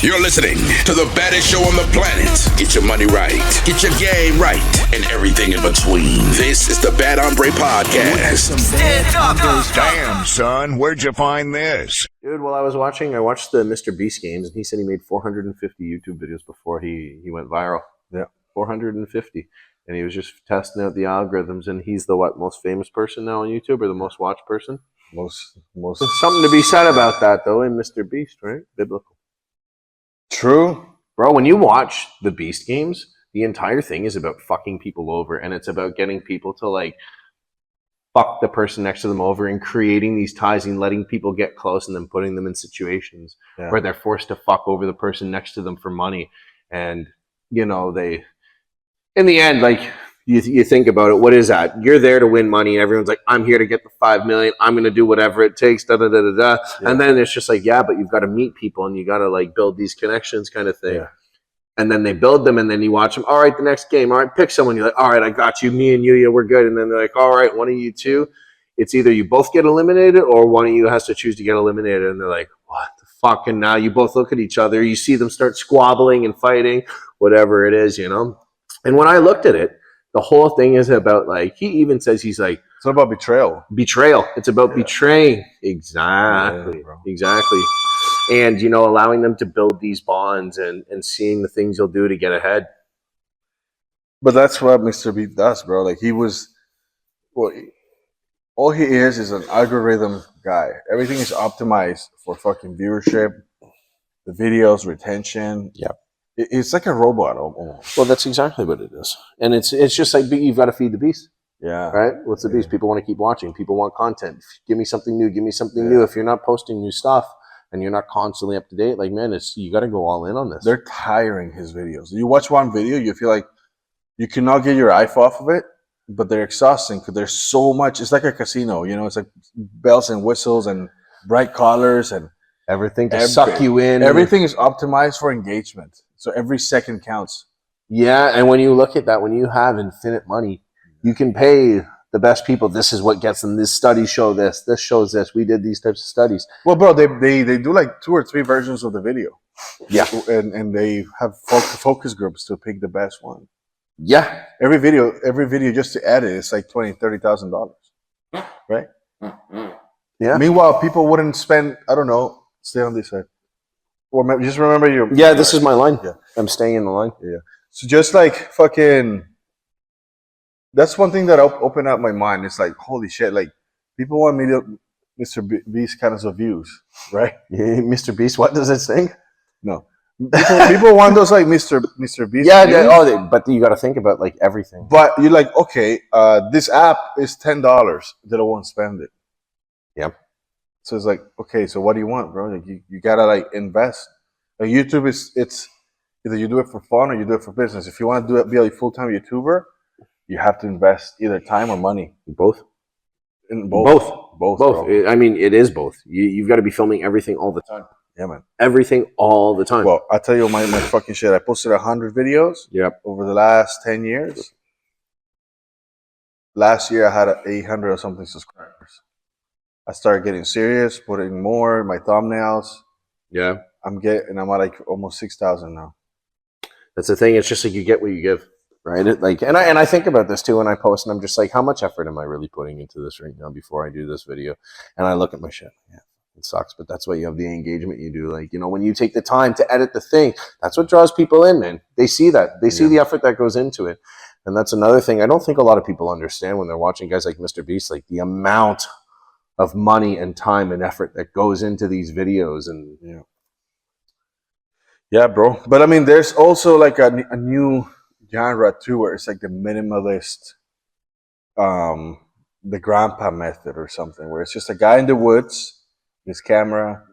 You're listening to the baddest show on the planet. Get your money right, get your game right, and everything in between. This is the Bad Hombre Podcast. Damn, son, where'd you find this? Dude, while I watched the Mr. Beast games, and he said he made 450 YouTube videos before he went viral. Yeah. 450. And he was just testing out the algorithms, and he's the most famous person now on YouTube, or the most watched person? Most. There's something to be said about that, though, in Mr. Beast, right? Biblical. True. Bro, when you watch the Beast games, the entire thing is about fucking people over, and it's about getting people to, like, fuck the person next to them over and creating these ties and letting people get close and then putting them in situations where they're forced to fuck over the person next to them for money. And, you know, in the end, like, you think about it, what is that? You're there to win money, and everyone's like, I'm here to get the $5 million. I'm going to do whatever it takes, da-da-da-da-da. Yeah. And then it's just like, yeah, but you've got to meet people, and you got to, like, build these connections kind of thing. Yeah. And then they build them, and then you watch them. All right, the next game. All right, pick someone. You're like, all right, I got you. Me and you, yeah, we're good. And then they're like, all right, one of you two. It's either you both get eliminated or one of you has to choose to get eliminated. And they're like, what the fuck? And now you both look at each other. You see them start squabbling and fighting, whatever it is, you know? And when I looked at it, the whole thing is about, like, he even says, he's like, it's about betrayal. It's about betraying. Exactly. Yeah, exactly. And, you know, allowing them to build these bonds and seeing the things you'll do to get ahead. But that's what Mr. B does, bro. Like, all he is an algorithm guy. Everything is optimized for fucking viewership, the videos, retention. Yep. It's like a robot almost. Well, that's exactly what it is. And it's just like, you've got to feed the beast. Yeah. Right? What's the beast? People want to keep watching. People want content. Give me something new. Give me something new. If you're not posting new stuff and you're not constantly up to date, like, man, you got to go all in on this. They're tiring his videos. You watch one video, you feel like you cannot get your eye off of it, but they're exhausting because there's so much. It's like a casino, you know. It's like bells and whistles and bright colors and everything to suck you in. Everything is optimized for engagement. So every second counts. Yeah, and when you look at that, when you have infinite money, you can pay the best people. This is what gets them. This study show this. This shows this. We did these types of studies. Well, bro, they do like 2 or 3 versions of the video. Yeah. And they have focus groups to pick the best one. Yeah. Every video just to edit is like $20,000-$30,000. Right? Yeah. Meanwhile, people wouldn't spend, I don't know, stay on this side. Or just remember your... Yeah, this is my line. Yeah. I'm staying in the line. Yeah. So just like fucking... That's one thing that opened up my mind. It's like, holy shit, like, people want me to Mr. Beast kinds of views, right? Yeah, Mr. Beast, what does it say? No. People want those, like, Mr. Beast Yeah, but you got to think about, like, everything. But you're like, okay, this app is $10 that I won't spend it. Yep. So it's like, okay, so what do you want, bro? Like, you got to, like, invest. Like, YouTube it's either you do it for fun or you do it for business. If you want to be a full-time YouTuber, you have to invest either time or money. Both. Both. Bro. I mean, it is both. You've got to be filming everything all the time. Yeah, man. Everything all the time. Well, I'll tell you my fucking shit. I posted 100 videos. Yep. Over the last 10 years. Last year, I had 800 or something subscribers. I started getting serious, putting more in my thumbnails. Yeah. I'm at like almost 6,000 now. That's the thing. It's just like you get what you give. Right, and I think about this too when I post, and I'm just like, how much effort am I really putting into this right now before I do this video? And I look at my shit. Yeah, it sucks, but that's why you have the engagement you do. Like, you know, when you take the time to edit the thing, that's what draws people in, man. They see that. They see the effort that goes into it, and that's another thing I don't think a lot of people understand when they're watching guys like Mr. Beast, like the amount of money and time and effort that goes into these videos, and yeah, bro. But I mean, there's also like a new genre too, where it's like the minimalist, the grandpa method or something, where it's just a guy in the woods, his camera.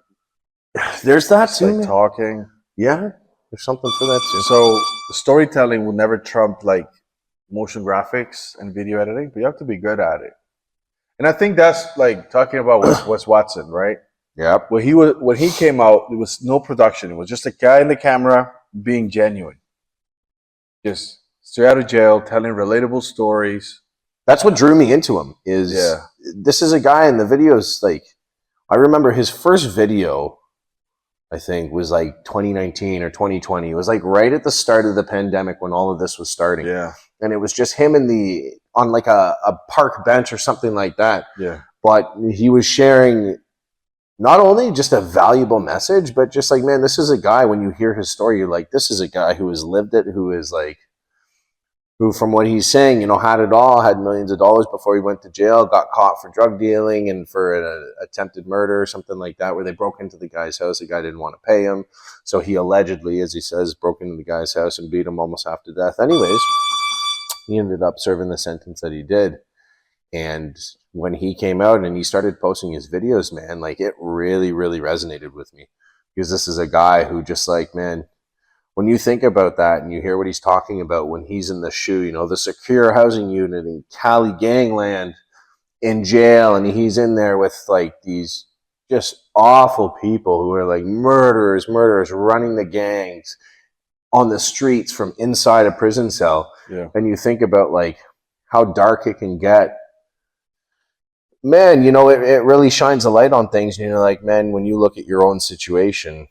There's that too, like talking. Yeah, there's something for that too. So storytelling will never trump like motion graphics and video editing, but you have to be good at it. And I think that's like talking about Wes Watson, right? Yeah. When he came out, there was no production. It was just a guy in the camera being genuine. Just straight out of jail, telling relatable stories. That's what drew me into him. This is a guy in the videos, like, I remember his first video I think was like 2019 or 2020. It was like right at the start of the pandemic when all of this was starting. Yeah. And it was just him on like a park bench or something like that. Yeah. But he was sharing not only just a valuable message, but just like, man, this is a guy, when you hear his story, you're like, this is a guy who has lived it, who is like, who from what he's saying, you know, had it all, had millions of dollars before he went to jail, got caught for drug dealing and for an attempted murder or something like that, where they broke into the guy's house. The guy didn't want to pay him. So he allegedly, as he says, broke into the guy's house and beat him almost half to death. Anyways, he ended up serving the sentence that he did. And when he came out and he started posting his videos, man, like it really, really resonated with me, because this is a guy who just like, man, when you think about that and you hear what he's talking about when he's in the shoe, you know, the secure housing unit in Cali gangland in jail, and he's in there with like these just awful people who are like murderers running the gangs on the streets from inside a prison cell. Yeah. And you think about like how dark it can get. Man, you know, it really shines a light on things. You know, like, man, when you look at your own situation,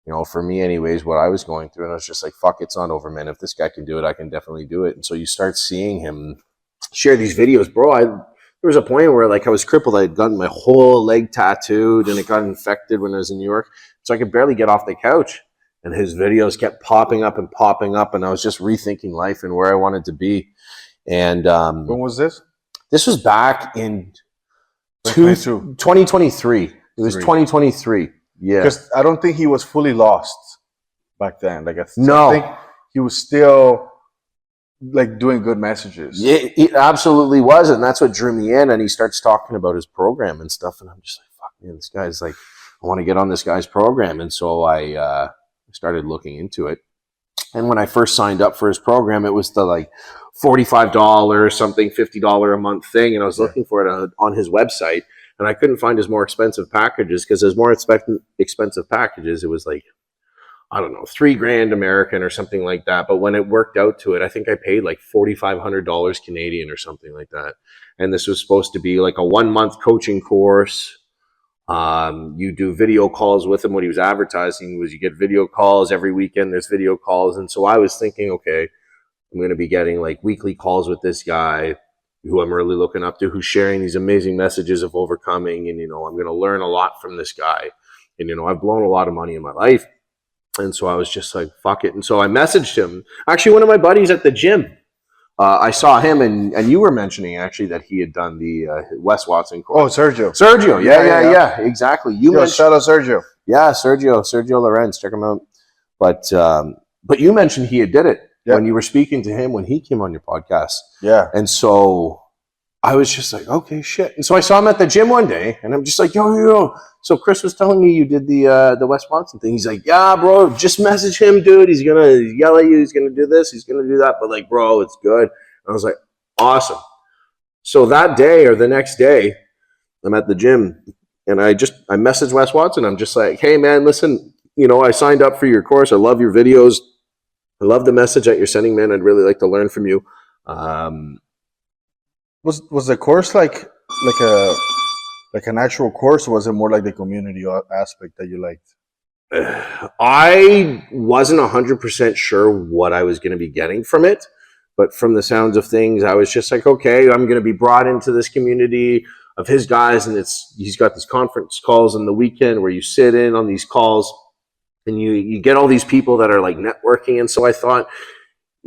you know, for me anyways, what I was going through, and I was just like, fuck, it's not over, man. If this guy can do it, I can definitely do it. And so you start seeing him share these videos. Bro, there was a point where like I was crippled. I had gotten my whole leg tattooed and it got infected when I was in New York. So I could barely get off the couch. And his videos kept popping up. And I was just rethinking life and where I wanted to be. And When was this? this was back in 2023. It was 2023. Yeah. Because I don't think he was fully lost back then. Like, I No. think he was still like doing good messages. Yeah, it absolutely was, and that's what drew me in. And he starts talking about his program and stuff, and I'm just like, "Fuck, man, this guy's like, I want to get on this guy's program." And so I started looking into it. And when I first signed up for his program, it was the like $45 something, $50 a month thing, and I was looking for it on his website, and I couldn't find his more expensive packages, because his more expensive packages, it was like, I don't know, $3,000 American or something like that. But when it worked out to it, I think I paid like $4,500 Canadian or something like that. And this was supposed to be like a 1-month coaching course. You do video calls with him. What he was advertising was you get video calls every weekend. There's video calls. And so I was thinking, okay, I'm going to be getting like weekly calls with this guy who I'm really looking up to, who's sharing these amazing messages of overcoming. And, you know, I'm going to learn a lot from this guy. And, you know, I've blown a lot of money in my life. And so I was just like, fuck it. And so I messaged him. Actually, one of my buddies at the gym, I saw him, and you were mentioning actually that he had done the Wes Watson course. Oh, Sergio. Sergio. Yeah. Exactly. Shout out Sergio. Yeah, Sergio Lorenz. Check him out. But you mentioned he had did it when you were speaking to him when he came on your podcast. Yeah. And so I was just like, okay, shit. And so I saw him at the gym one day, and I'm just like, yo. So Chris was telling me you did the Wes Watson thing. He's like, yeah, bro, just message him, dude. He's going to yell at you. He's going to do this. He's going to do that. But like, bro, it's good. And I was like, awesome. So that day or the next day, I'm at the gym, and I messaged Wes Watson. I'm just like, hey, man, listen, you know, I signed up for your course. I love your videos. I love the message that you're sending, man. I'd really like to learn from you. Was the course like an actual course, or was it more like the community aspect that you liked? I wasn't 100% sure what I was going to be getting from it, but from the sounds of things, I was just like, okay, I'm going to be brought into this community of his guys, and he's got these conference calls on the weekend where you sit in on these calls, and you get all these people that are like networking. And so I thought,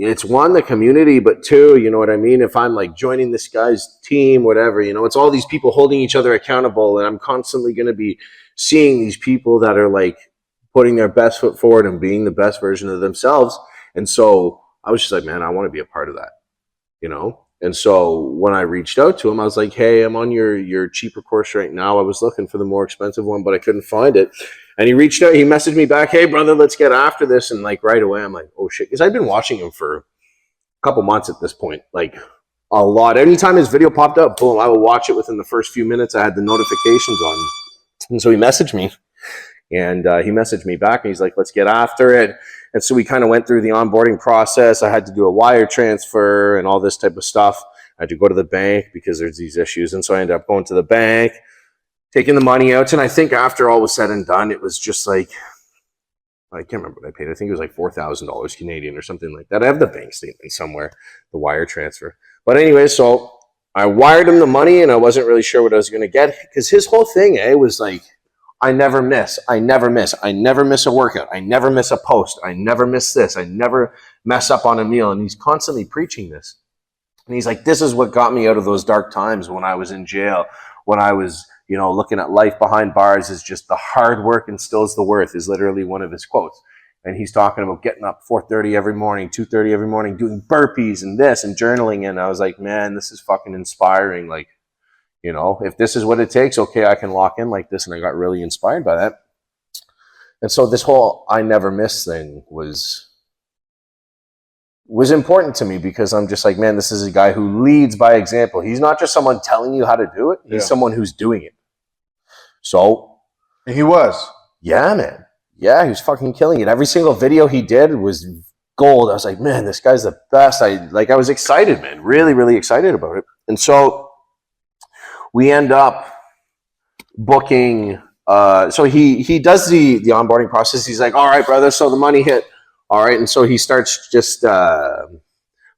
it's one, the community, but two, you know what I mean? If I'm like joining this guy's team, whatever, you know, it's all these people holding each other accountable. And I'm constantly going to be seeing these people that are like putting their best foot forward and being the best version of themselves. And so I was just like, man, I want to be a part of that, you know? And so when I reached out to him, I was like, hey, I'm on your cheaper course right now. I was looking for the more expensive one, but I couldn't find it. And he reached out, he messaged me back, hey, brother, let's get after this. And like right away, I'm like, oh shit. Because I've been watching him for a couple months at this point, like a lot. Anytime his video popped up, boom, I would watch it within the first few minutes. I had the notifications on. And so he messaged me, and he messaged me back, and he's like, let's get after it. And so we kind of went through the onboarding process. I had to do a wire transfer and all this type of stuff. I had to go to the bank because there's these issues. And so I ended up going to the bank, taking the money out. And I think after all was said and done, it was just like, I can't remember what I paid. I think it was like $4,000 Canadian or something like that. I have the bank statement somewhere, the wire transfer. But anyway, so I wired him the money, and I wasn't really sure what I was going to get, because his whole thing, was like, I never miss. I never miss. I never miss a workout. I never miss a post. I never miss this. I never mess up on a meal. And he's constantly preaching this. And he's like, this is what got me out of those dark times when I was in jail, when I was, looking at life behind bars. Is just the hard work instills the worth, is literally one of his quotes. And he's talking about getting up 4:30 every morning, 2:30 every morning, doing burpees and this and journaling. And I was like, man, this is fucking inspiring. Like, if this is what it takes, okay, I can lock in like this. And I got really inspired by that. And so this whole I never miss thing was important to me, because I'm just like, man, this is a guy who leads by example. He's not just someone telling you how to do it. He's someone who's doing it. So. And he was. Yeah, man. Yeah, he was fucking killing it. Every single video he did was gold. I was like, man, this guy's the best. I was excited, man. Really, really excited about it. And so we end up booking. So he does the onboarding process. He's like, all right, brother. So the money hit. All right. And so he starts just,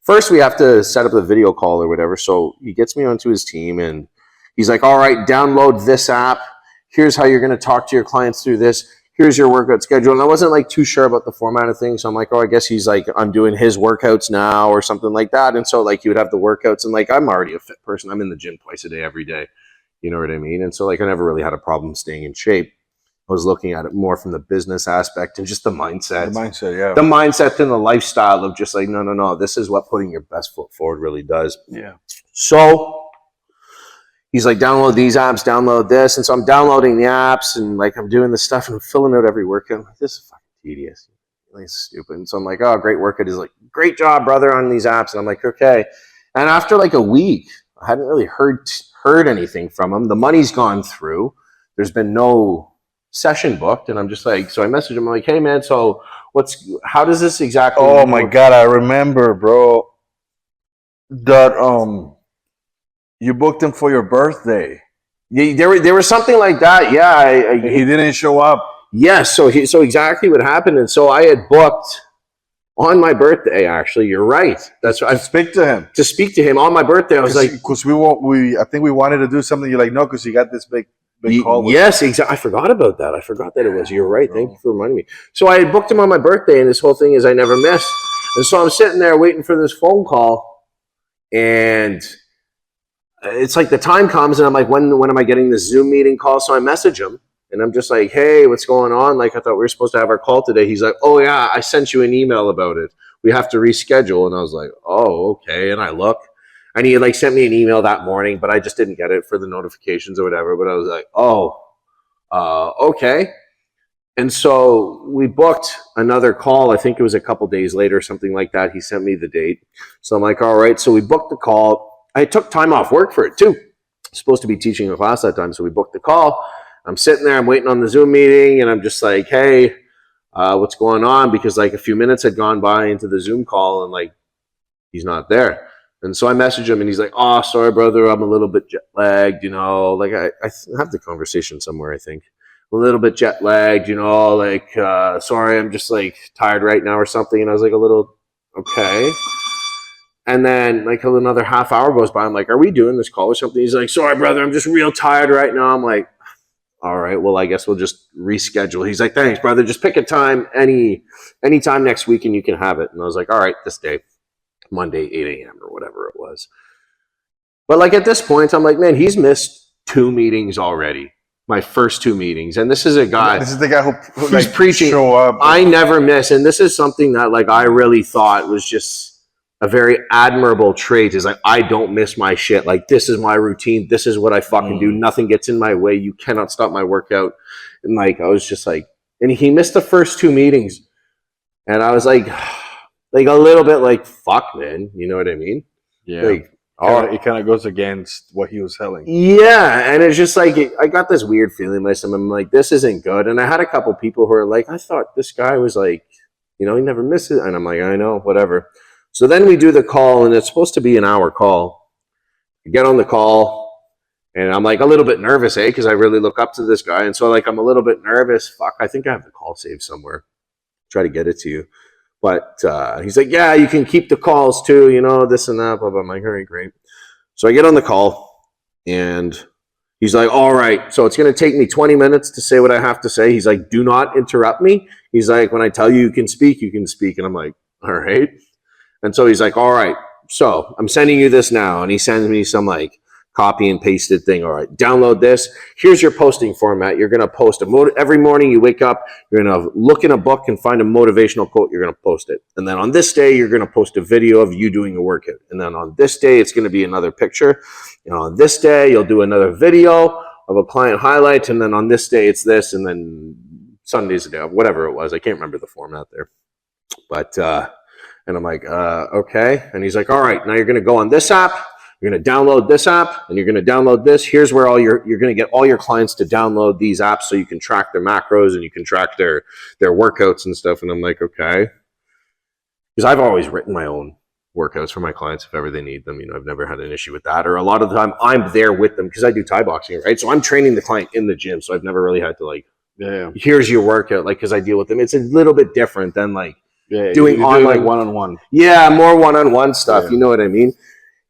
first we have to set up the video call or whatever. So he gets me onto his team, and he's like, all right, download this app. Here's how you're going to talk to your clients through this. Here's your workout schedule. And I wasn't like too sure about the format of things. So I'm like, oh, I guess he's like, I'm doing his workouts now or something like that. And so like he would have the workouts, and like, I'm already a fit person. I'm in the gym twice a day, every day. You know what I mean? And so like, I never really had a problem staying in shape. I was looking at it more from the business aspect and just the mindset. The mindset, yeah. The mindset and the lifestyle of just like, no. This is what putting your best foot forward really does. Yeah. So he's like, download these apps, download this. And so I'm downloading the apps, and like I'm doing this stuff, and I'm filling out every workout. I'm like, this is fucking tedious. Like, it's stupid. And so I'm like, oh, great workout. He's like, great job, brother, on these apps. And I'm like, okay. And after like a week, I hadn't really heard anything from him. The money's gone through. There's been no session booked. And I'm just like, so I messaged him. I'm like, hey man, so how does this exactly work? My God, I remember, bro, that you booked him for your birthday. Yeah, there was something like that. Yeah. He didn't show up. Yes. Yeah, so exactly what happened. And so I had booked on my birthday, actually. You're right. That's right. To speak to him on my birthday. I was like, because I think we wanted to do something. You're like, no, because you got this big call. Yes, exactly. I forgot about that. I forgot that it was. You're right. Thank you for reminding me. So I had booked him on my birthday, and this whole thing is I never miss. And so I'm sitting there waiting for this phone call, and it's like the time comes, and I'm like, when am I getting this Zoom meeting call? So I message him, and I'm just like, hey, what's going on? Like, I thought we were supposed to have our call today. He's like, oh yeah, I sent you an email about it. We have to reschedule. And I was like, oh, okay. And I look, and he like sent me an email that morning, but I just didn't get it for the notifications or whatever. But I was like, okay. And so we booked another call. I think it was a couple days later, something like that. He sent me the date. So I'm like, all right. So we booked the call. I took time off work for it too. Supposed to be teaching a class that time. So we booked the call. I'm sitting there, I'm waiting on the Zoom meeting, and I'm just like, hey, what's going on? Because like a few minutes had gone by into the Zoom call, and like, he's not there. And so I message him, and he's like, oh, sorry, brother, I'm a little bit jet lagged, like I have the conversation somewhere, I think. A little bit jet lagged, like, sorry, I'm just like tired right now or something. And I was like, a little, okay. And then like another half hour goes by. I'm like, are we doing this call or something? He's like, sorry, brother, I'm just real tired right now. I'm like, all right, well, I guess we'll just reschedule. He's like, thanks, brother. Just pick a time, any time next week, and you can have it. And I was like, all right, this day, Monday, 8 a.m. or whatever it was. But like at this point, I'm like, man, he's missed 2 meetings already. My first 2 meetings. And this is a guy. This is the guy who's like preaching. Show up. I never miss. And this is something that like I really thought was just a very admirable trait, is like, I don't miss my shit. Like, this is my routine. This is what I fucking do. Nothing gets in my way. You cannot stop my workout. And like, I was just like, and he missed the first 2 meetings. And I was like a little bit like, fuck, man. You know what I mean? Yeah. Like, it kind of goes against what he was selling. Yeah. And it's just like, I got this weird feeling myself. I'm like, this isn't good. And I had a couple people who are like, I thought this guy was like, he never misses. And I'm like, I know, whatever. So then we do the call, and it's supposed to be an hour call. I get on the call, and I'm like a little bit nervous, because I really look up to this guy. And so like, I'm a little bit nervous. Fuck, I think I have the call saved somewhere. try to get it to you. But he's like, yeah, you can keep the calls too, you know, this and that. Blah, blah. I'm like, all right, great. So I get on the call, and he's like, all right, so it's going to take me 20 minutes to say what I have to say. He's like, do not interrupt me. He's like, when I tell you can speak, you can speak. And I'm like, all right. And so he's like, all right, so I'm sending you this now. And he sends me some like copy and pasted thing. All right, download this. Here's your posting format. You're going to post every morning you wake up, you're going to look in a book and find a motivational quote. You're going to post it. And then on this day, you're going to post a video of you doing a workout. And then on this day, it's going to be another picture. You know, on this day, you'll do another video of a client highlight. And then on this day, it's this. And then Sunday's a day, whatever it was. I can't remember the format there. But, and I'm like, okay. And he's like, all right, now you're going to go on this app. You're going to download this app, and you're going to download this. Here's where you're going to get all your clients to download these apps so you can track their macros and you can track their workouts and stuff. And I'm like, okay. Because I've always written my own workouts for my clients if ever they need them. You know, I've never had an issue with that. Or a lot of the time I'm there with them because I do Thai boxing, right? So I'm training the client in the gym. So I've never really had to like, here's your workout, like, because I deal with them. It's a little bit different than like doing online like one-on-one. Yeah, more one-on-one stuff. You know what I mean?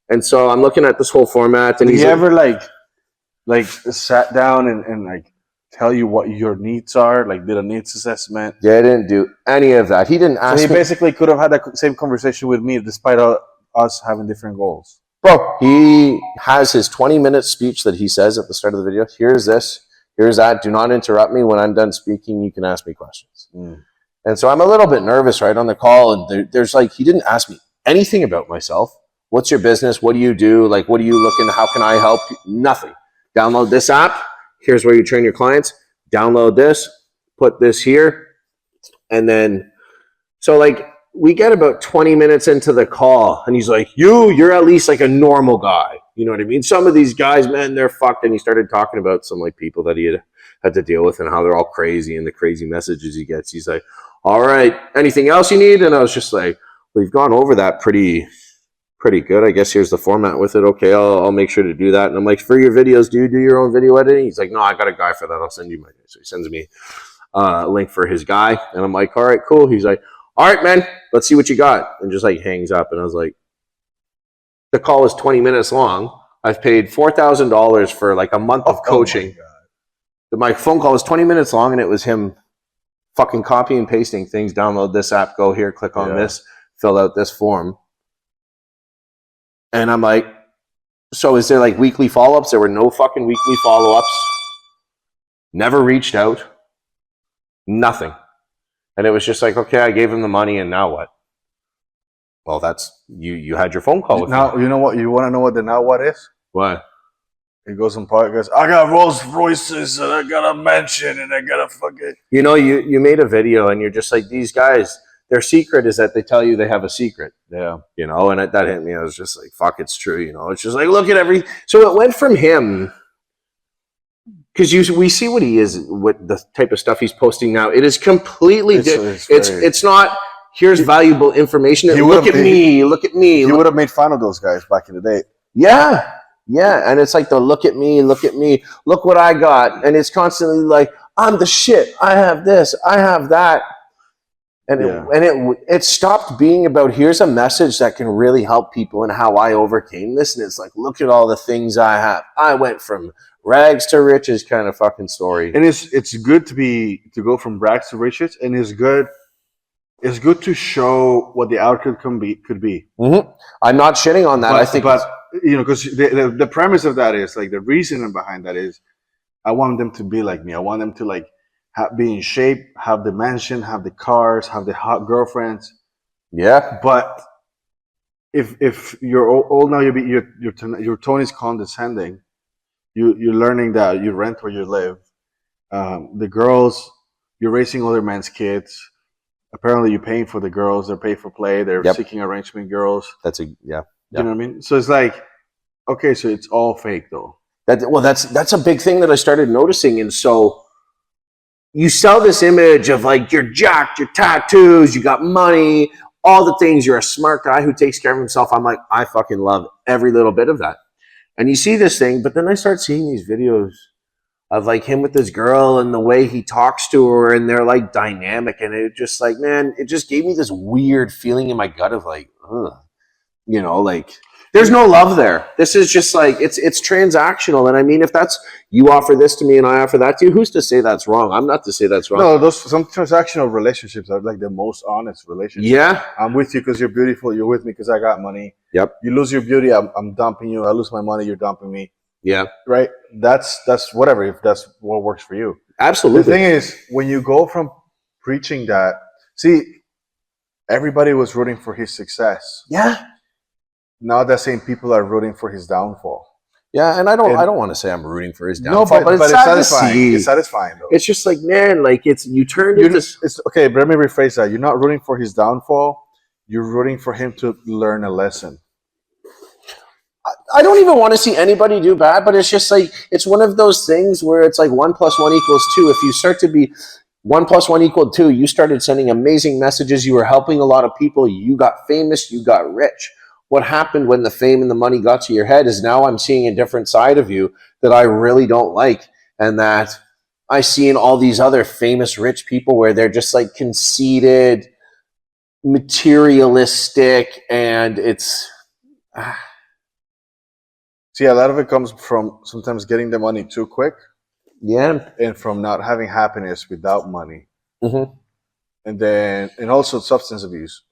And so I'm looking at this whole format, and Did he ever like sat down and like tell you what your needs are? Like did a needs assessment? Yeah, I didn't do any of that. He didn't ask. So he basically could have had the same conversation with me, despite us having different goals. Bro, he has his 20-minute speech that he says at the start of the video. Here's this. Here's that. Do not interrupt me. When I'm done speaking, you can ask me questions. And so I'm a little bit nervous right on the call, and there's like he didn't ask me anything about myself. What's your business? What do you do? Like, what are you looking? How can I help you? Nothing. Download this app. Here's where you train your clients. Download this. Put this here. And then, so like, we get about 20 minutes into the call, and he's like, you're at least like a normal guy. You know what I mean? Some of these guys, man, they're fucked. And he started talking about some like people that he had to deal with and how they're all crazy and the crazy messages he gets. He's like, all right, anything else you need? And I was just like, we've gone over that pretty good. I guess here's the format with it. Okay, I'll make sure to do that. And I'm like, for your videos, do you do your own video editing? He's like, no, I got a guy for that. I'll send you my. So he sends me a link for his guy. And I'm like, all right, cool. He's like, all right, man, let's see what you got. And just like hangs up. And I was like, the call was 20 minutes long. I've paid $4,000 for like a month of coaching. My phone call was 20 minutes long, and it was him fucking copy and pasting things. Download this app, go here, click on this, fill out this form. And I'm like, so is there like weekly follow-ups? There were no fucking weekly follow-ups. Never reached out. Nothing. And it was just like, okay, I gave him the money, and now what? Well, that's, you had your phone call with now, me. you know what? You want to know what the now what is? What? He goes on podcast. I got Rolls Royces, and I got a mansion, and I got a fucking... You know, you made a video, and you're just like, these guys... Their secret is that they tell you they have a secret. Yeah. You know, and that hit me. I was just like, fuck, it's true. You know, it's just like, look at every... So it went from him, because we see what he is, what the type of stuff he's posting now. It is completely different. It's not, here's valuable information. Look at me. He would have made fun of those guys back in the day. Yeah. Yeah. And it's like the look at me. Look what I got. And it's constantly like, I'm the shit. I have this. I have that. And it stopped being about, here's a message that can really help people and how I overcame this. And it's like, look at all the things I have. I went from rags to riches kind of fucking story. And it's good to go from rags to riches, and it's good to show what the outcome could be. Mm-hmm. I'm not shitting on that. But you know, because the premise of that is like, the reason behind that is, I want them to be like me. I want them to like be in shape, have the mansion, have the cars, have the hot girlfriends. Yeah. But if you're old now, your tone is condescending. You're learning that you rent where you live. The girls, you're raising other men's kids. Apparently, you're paying for the girls. They're pay for play. They're seeking arrangement girls. You know what I mean? So it's like, okay, so it's all fake though. That's a big thing that I started noticing. And so you sell this image of like, you're jacked, your tattoos, you got money, all the things. You're a smart guy who takes care of himself. I'm like, I fucking love every little bit of that. And you see this thing, but then I start seeing these videos of like him with this girl and the way he talks to her, and they're like dynamic, and it just like, man, it just gave me this weird feeling in my gut of like, ugh, you know, like there's no love there. This is just like it's transactional. And I mean, if that's you offer this to me and I offer that to you, who's to say that's wrong? I'm not to say that's wrong. No, some transactional relationships are like the most honest relationships. Yeah, I'm with you because you're beautiful. You're with me because I got money. Yep. You lose your beauty, I'm dumping you. I lose my money, you're dumping me. Yeah. Right. That's whatever. If that's what works for you. Absolutely. The thing is, when you go from preaching that, see, everybody was rooting for his success. Yeah. Now that same people are rooting for his downfall. Yeah, and I don't want to say I'm rooting for his downfall, No, but it's satisfying. To see. It's satisfying though. It's just like, man, like you turned into it's okay, but let me rephrase that. You're not rooting for his downfall. You're rooting for him to learn a lesson. I don't even want to see anybody do bad, but it's just like it's one of those things where it's like 1 + 1 = 2. If you start to be 1 + 1 = 2, you started sending amazing messages. You were helping a lot of people. You got famous. You got rich. What happened when the fame and the money got to your head is now I'm seeing a different side of you that I really don't like, and that I see in all these other famous rich people where they're just like conceited, materialistic, and it's See, a lot of it comes from sometimes getting the money too quick. Yeah. And from not having happiness without money. Mm-hmm. And also substance abuse.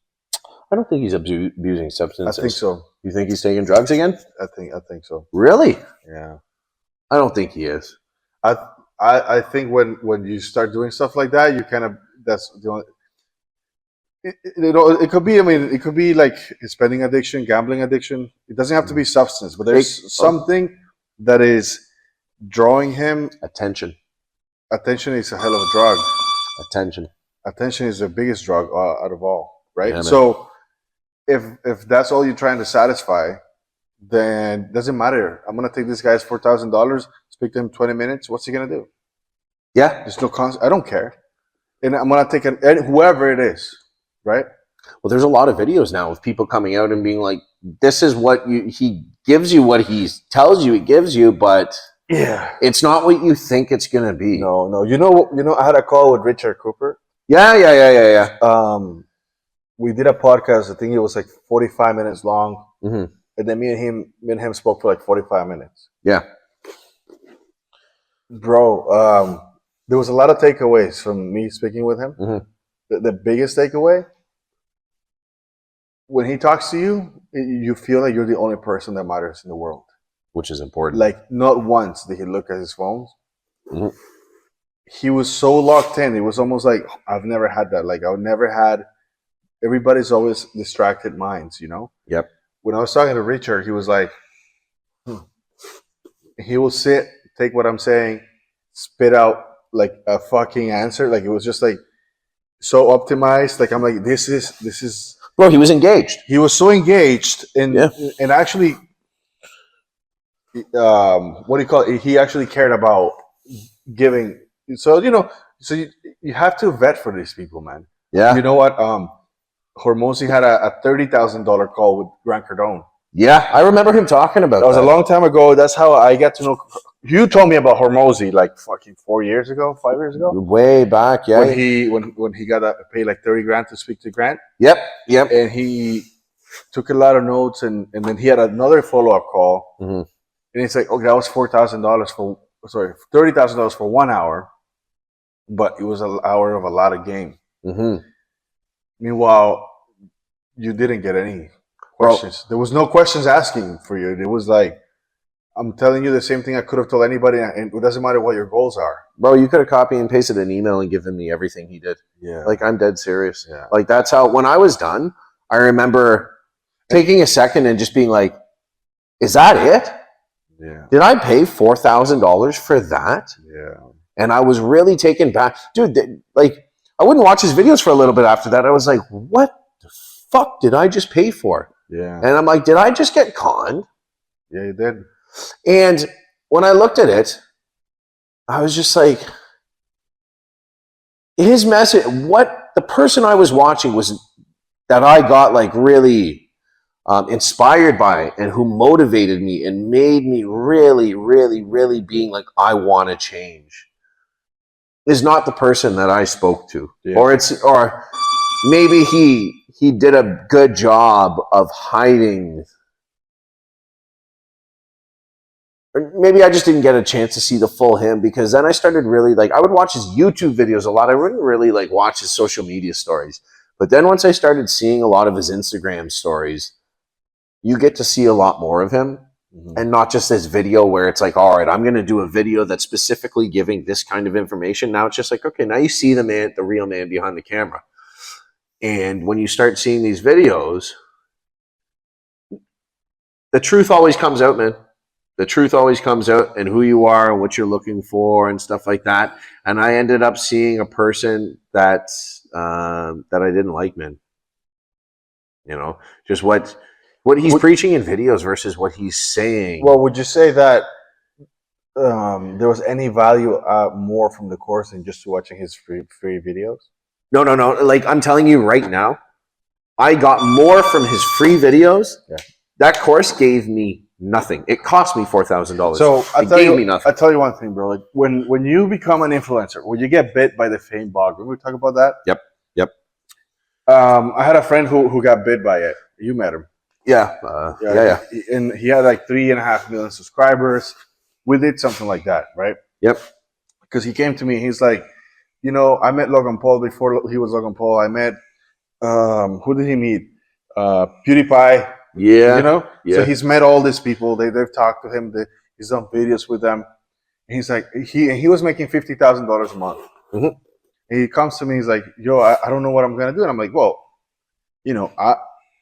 I don't think he's abusing substances. I think so. You think he's taking drugs again? I think so. Really? Yeah. I don't think he is. I think when you start doing stuff like that, you kind of that's the only. It could be. I mean, it could be like spending addiction, gambling addiction. It doesn't have to be substance, but there's something that is drawing him. Attention. Attention is a hell of a drug. Attention is the biggest drug out of all, right? Yeah, so, if that's all you're trying to satisfy, then it doesn't matter. I'm gonna take this guy's $4,000, speak to him 20 minutes. What's he gonna do? Yeah. There's no I don't care, and I'm gonna take whoever it is. Right. Well, there's a lot of videos now of people coming out and being like, "This is what he gives you, what he tells you he gives you, but yeah, it's not what you think it's gonna be." No. You know. I had a call with Richard Cooper. Yeah. We did a podcast. I think it was like 45 minutes long, mm-hmm. and then me and him spoke for like 45 minutes. Yeah, bro. There was a lot of takeaways from me speaking with him. Mm-hmm. The biggest takeaway, when he talks to you, you feel like you're the only person that matters in the world. Which is important. Like, not once did he look at his phone. Mm-hmm. He was so locked in. It was almost like, I've never had that. Like, I've never had, everybody's always distracted minds, you know? Yep. When I was talking to Richard, he was like, he will sit, take what I'm saying, spit out like a fucking answer. Like, it was just like, so optimized. Like, I'm like, this is bro, he was engaged. He was so engaged, and actually, what do you call it? He actually cared about giving. So you have to vet for these people, man. Yeah. You know what? Hormozy had a $30,000 call with Grant Cardone. Yeah, I remember him talking about that. That was a long time ago. That's how I got to know. You told me about Hormozy like fucking 4 years ago, 5 years ago. Way back, yeah. When he got paid like $30,000 to speak to Grant. Yep. And he took a lot of notes, and then he had another follow-up call. Mm-hmm. And it's like, okay, that was $30,000 for 1 hour, but it was an hour of a lot of game. Mm-hmm. Meanwhile, you didn't get any questions. There was no questions asking for you. It was like, I'm telling you the same thing I could have told anybody, and it doesn't matter what your goals are. Bro, you could have copied and pasted an email and given me everything he did. Yeah. Like, I'm dead serious. Yeah. Like, that's how, when I was done, I remember taking a second and just being like, is that it? Yeah. Did I pay $4,000 for that? Yeah. And I was really taken back. Dude, like, I wouldn't watch his videos for a little bit after that. I was like, what the fuck did I just pay for? Yeah. And I'm like, did I just get conned? Yeah, you did. And when I looked at it, I was just like, his message, what the person I was watching was that I got like really inspired by, and who motivated me and made me really, really, really being like, I want to change, is not the person that I spoke to. Yeah. Or maybe he did a good job of hiding. Or maybe I just didn't get a chance to see the full him, because then I started really like, I would watch his YouTube videos a lot. I wouldn't really like watch his social media stories. But then once I started seeing a lot of his Instagram stories, you get to see a lot more of him. And not just this video where it's like, all right, I'm going to do a video that's specifically giving this kind of information. Now it's just like, okay, now you see the real man behind the camera. And when you start seeing these videos, the truth always comes out, man. The truth always comes out, and who you are and what you're looking for and stuff like that. And I ended up seeing a person that I didn't like, man. You know, just what he's preaching in videos versus what he's saying. Well, would you say that there was any value more from the course than just watching his free videos? No. Like, I'm telling you right now, I got more from his free videos. Yeah. That course gave me nothing. It cost me $4,000. So it gave me nothing. I'll tell you one thing, bro. Like when you become an influencer, when you get bit by the fame bug, we talk about that. Yep. I had a friend who got bit by it. You met him. Yeah. Yeah. And he had like 3.5 million subscribers. We did something like that, right? Yep. Because he came to me. He's like, you know, I met Logan Paul before he was Logan Paul. I met, who did he meet? PewDiePie. Yeah. You know? Yeah. So he's met all these people. They've talked to him. He's done videos with them. And he's like, he was making $50,000 a month. Mm-hmm. And he comes to me. He's like, yo, I don't know what I'm going to do. And I'm like, well, you know,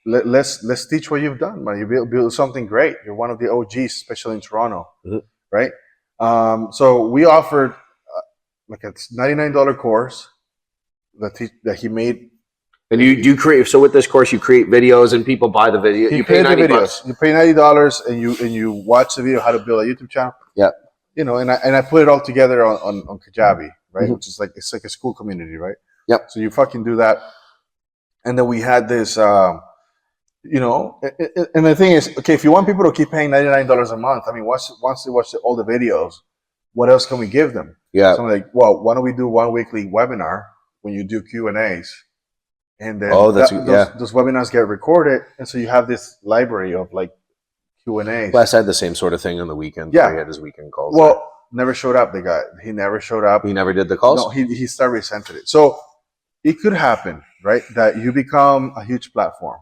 let's teach what you've done, man. You build something great. You're one of the OGs, especially in Toronto, right? So we offered like a $99 course that he made. And you create. So with this course, you create videos, and people buy the video. You pay $90. You pay $90, and you watch the video how to build a YouTube channel. Yeah. You know, and I put it all together on Kajabi, right? Which is like, it's like a school community, right? Yep. So you fucking do that, and then we had this. You know, and the thing is, okay, if you want people to keep paying $99 a month, I mean, once they watch all the videos, what else can we give them? Yeah. So I'm like, well, why don't we do one weekly webinar when you do Q&As? And then those webinars get recorded, and so you have this library of like Q&As. Wes had the same sort of thing on the weekend. Yeah. He had his weekend calls. Well, never showed up, the guy. He never showed up. He never did the calls? No, he started resented it. So it could happen, right, that you become a huge platform.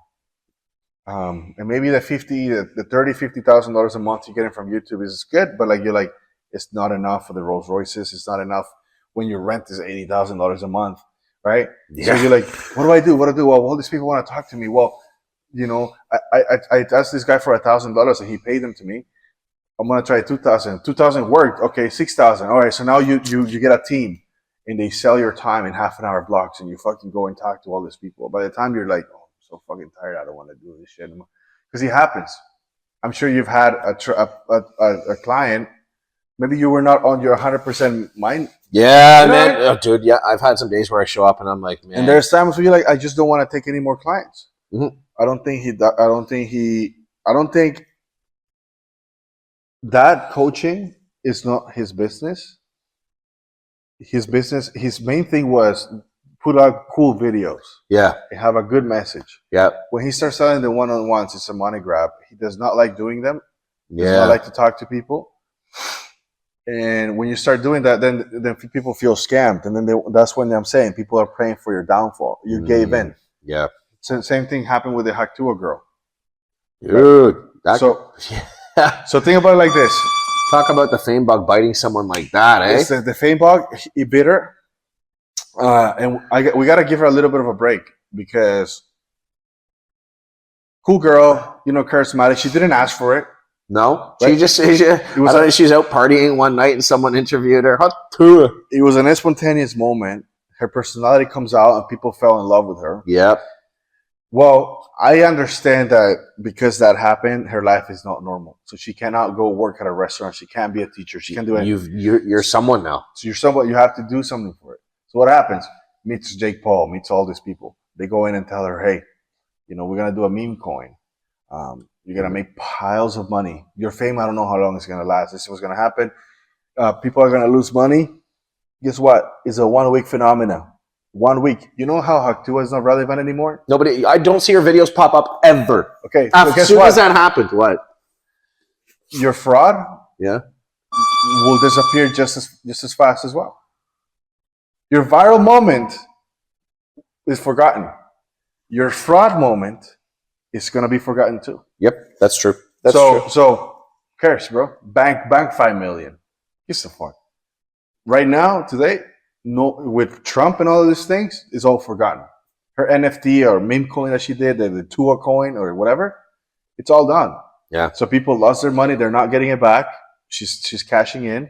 And maybe the $50,000 a month you're getting from YouTube is good, but like, you're like, it's not enough for the Rolls Royces. It's not enough when your rent is $80,000 a month, right? Yeah. So you're like, what do I do? Well, all these people want to talk to me. Well, you know, I asked this guy for $1,000 and he paid them to me. I'm gonna try 2,000. 2,000 worked. Okay, 6,000. All right, so now you get a team, and they sell your time in half-an-hour blocks, and you fucking go and talk to all these people. By the time you're like, oh, I'm so fucking tired, I don't want to do this shit anymore, because it happens. I'm sure you've had a client. Maybe you were not on your 100% mind. Yeah, you know, man. Oh, dude, yeah. I've had some days where I show up and I'm like, man. And there's times where you're like, I just don't want to take any more clients. Mm-hmm. I don't think that coaching is not his business. His main thing was put out cool videos. Yeah. And have a good message. Yeah. When he starts selling the one-on-ones, it's a money grab. He does not like doing them. He does Yeah. not like to talk to people. And when you start doing that, then people feel scammed. And then that's when I'm saying people are praying for your downfall. You gave in. Yeah. Same thing happened with the Haktua girl. Dude. So think about it like this. Talk about the fame bug biting someone like that, eh? It's the fame bug, he bit her. And we got to give her a little bit of a break, because cool girl, you know, charismatic. She didn't ask for it. No, right? She's out partying one night and someone interviewed her. It was an spontaneous moment. Her personality comes out and people fell in love with her. Yep. Well, I understand that because that happened, her life is not normal. So she cannot go work at a restaurant. She can't be a teacher. She can't do anything. You're someone now. So you're someone. You have to do something for it. So what happens? Meets Jake Paul, meets all these people. They go in and tell her, hey, you know, we're going to do a meme coin. You're gonna make piles of money. Your fame, I don't know how long it's gonna last. This is what's gonna happen. People are gonna lose money. Guess what? It's a 1 week phenomenon. 1 week. You know how Haktua is not relevant anymore? Nobody. I don't see her videos pop up ever. Okay. So As soon as that happened, what? Your fraud Yeah. will disappear just as fast as well. Your viral moment is forgotten. Your fraud moment is gonna be forgotten too. Yep, that's true. That's so true. so who cares, bro? Bank 5 million. Gives a fuck. Right now, today, no, with Trump and all of these things, it's all forgotten. Her NFT or meme coin that she did, the Tua coin or whatever, it's all done. Yeah. So people lost their money; they're not getting it back. She's cashing in,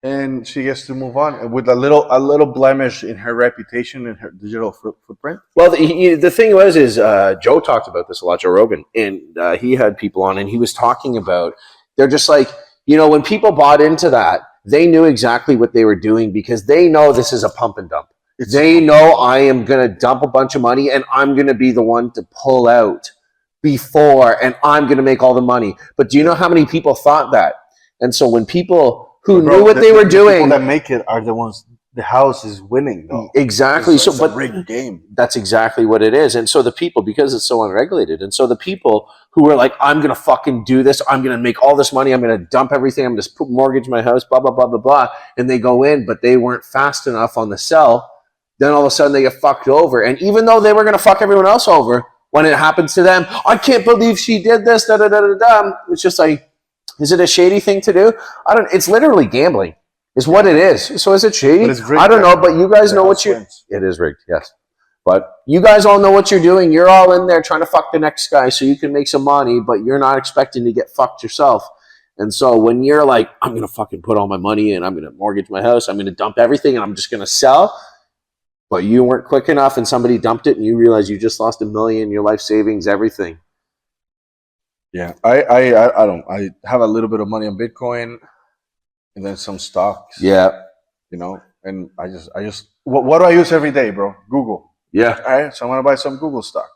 and she gets to move on with a little blemish in her reputation and her digital footprint. Well, the thing is Joe talked about this a lot, Joe Rogan, and he had people on, and he was talking about, they're just like, when people bought into that, they knew exactly what they were doing because they know this is a pump and dump. They know I am going to dump a bunch of money and I'm going to be the one to pull out before, and I'm going to make all the money. But do you know how many people thought that? And so when people who knew what they were doing, people that make it are the ones. The house is winning, though. Exactly. It's but a rigged game. That's exactly what it is. And so the people, because it's so unregulated, and so the people who are like, I'm going to fucking do this, I'm going to make all this money, I'm going to dump everything, I'm going to mortgage my house, blah, blah, blah, blah, blah. And they go in, but they weren't fast enough on the sell. Then all of a sudden they get fucked over. And even though they were going to fuck everyone else over, when it happens to them, I can't believe she did this, da, da, da, da, da. It's just like, is it a shady thing to do? It's literally gambling. Is what it is. So is it shady? I don't know, but you guys know what it is rigged, yes. But you guys all know what you're doing. You're all in there trying to fuck the next guy so you can make some money, but you're not expecting to get fucked yourself. And so when you're like, I'm going to fucking put all my money in, I'm going to mortgage my house, I'm going to dump everything, and I'm just going to sell, but you weren't quick enough and somebody dumped it and you realize you just lost $1 million, your life savings, everything. Yeah, I have a little bit of money on Bitcoin. And then some stocks. Yeah. And I just what do I use every day, bro? Google. Yeah. All right. So I'm gonna buy some Google stock.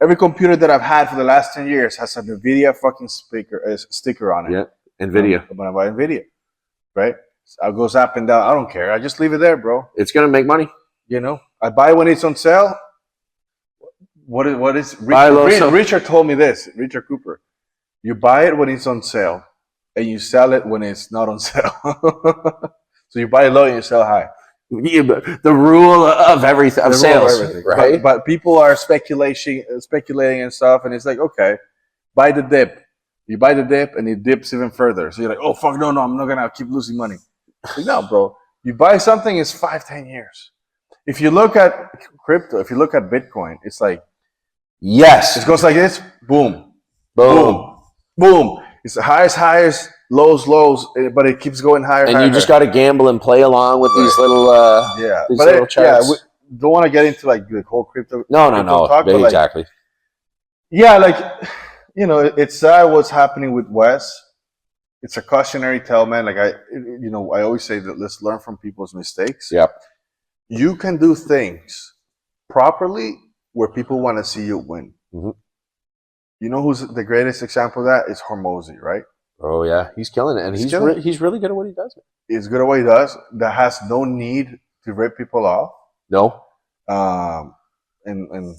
Every computer that I've had for the last 10 years has a NVIDIA fucking sticker on it. Yeah. NVIDIA. I'm gonna buy NVIDIA. Right? So it goes up and down. I don't care. I just leave it there, bro. It's gonna make money. I buy when it's on sale. What is Richard told me this, Richard Cooper. You buy it when it's on sale. And you sell it when it's not on sale. So you buy low and you sell high. Yeah, the rule of everything, of sales, right? But people are speculating and stuff, and it's like, okay, buy the dip. You buy the dip, and it dips even further. So you're like, oh fuck, no, I'm not gonna keep losing money. Like, no, bro. You buy something, it's 5-10 years. If you look at crypto, if you look at Bitcoin, it's like, yes, it goes like this, boom, boom, boom. It's the highest, lows, but it keeps going higher. And higher, you just got to gamble and play along with these little, charts. We don't want to get into like the whole crypto. No, talk, but exactly. It's sad what's happening with Wes. It's a cautionary tale, man. Like I always say that let's learn from people's mistakes. Yeah. You can do things properly where people want to see you win. Mm-hmm. You know who's the greatest example of that? Is Hormozy, right? Oh yeah, he's killing it, and he's really good at what he does. He's good at what he does. That has no need to rip people off. No. And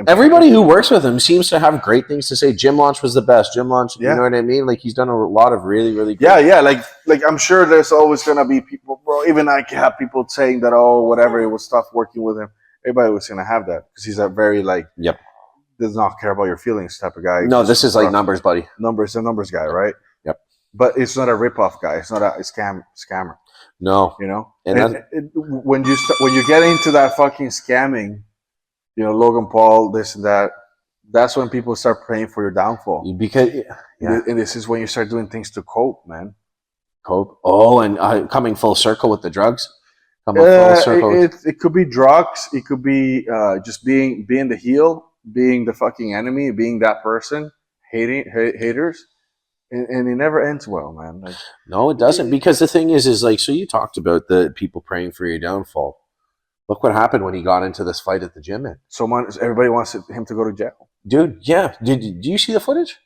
everybody who works with him seems to have great things to say. Gym Launch was the best. Gym Launch, you know what I mean? Like he's done a lot of really, really good. Yeah. Like I'm sure there's always gonna be people, bro. Even I have people saying that, oh, whatever, it was tough working with him. Everybody was gonna have that because he's a very does not care about your feelings type of guy. No, this is like numbers, buddy. Numbers, a numbers guy, right? Yep. But it's not a rip-off guy. It's not a scammer. No. And when you get into that fucking scamming, Logan Paul, this and that, that's when people start praying for your downfall. And this is when you start doing things to cope, man. Cope. Oh, and coming full circle with the drugs. It could be drugs. It could be just being the heel. Being the fucking enemy, being that person, haters, and it never ends well, man. Like, no, it doesn't, because the thing is like, so you talked about the people praying for your downfall. Look what happened when he got into this fight at the gym. Everybody wants him to go to jail. Dude, yeah. Do you see the footage?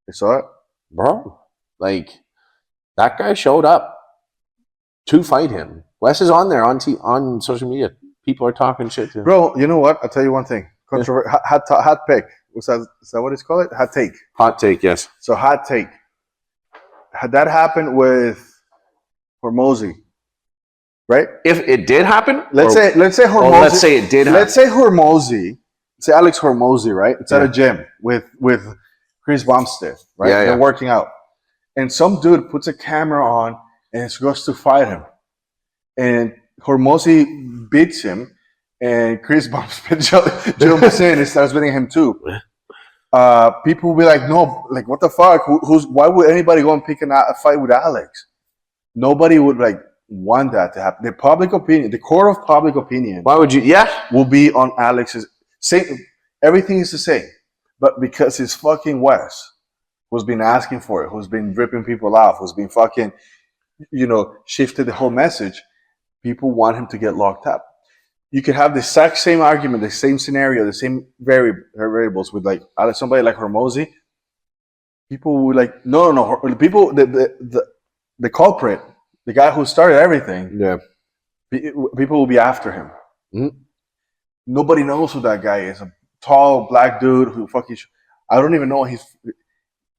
I saw it. Bro, like, that guy showed up to fight him. Wes is on there on social media. People are talking shit to him. Bro, you know what? I'll tell you one thing. Hot pick. Is that what it's called? Hot take. Hot take, yes. So hot take. Had that happened with Hormozy, right? If it did happen, Let's say Hormozy. let's say it did happen. Let's say Hormozy. Say Alex Hormozy, right? It's at a gym with Chris Bumstead, right? Yeah, They're working out, and some dude puts a camera on and goes to fight him, and Hormozy beats him, and Chris Bumstead jumps in and starts beating him too. People will be like, no, like, what the fuck? Why would anybody go and pick a fight with Alex? Nobody would like want that to happen. The public opinion, the court of public opinion. Why would you? Yeah. Will be on Alex's. Everything is the same, but because it's fucking Wes, who's been asking for it, who's been ripping people off, who's been fucking, shifted the whole message. People want him to get locked up. You could have the exact same argument, the same scenario, the same variables with like somebody like Hormozy. People would like no. People the culprit, the guy who started everything. Yeah. People will be after him. Mm-hmm. Nobody knows who that guy is. A tall black dude who fucking. I don't even know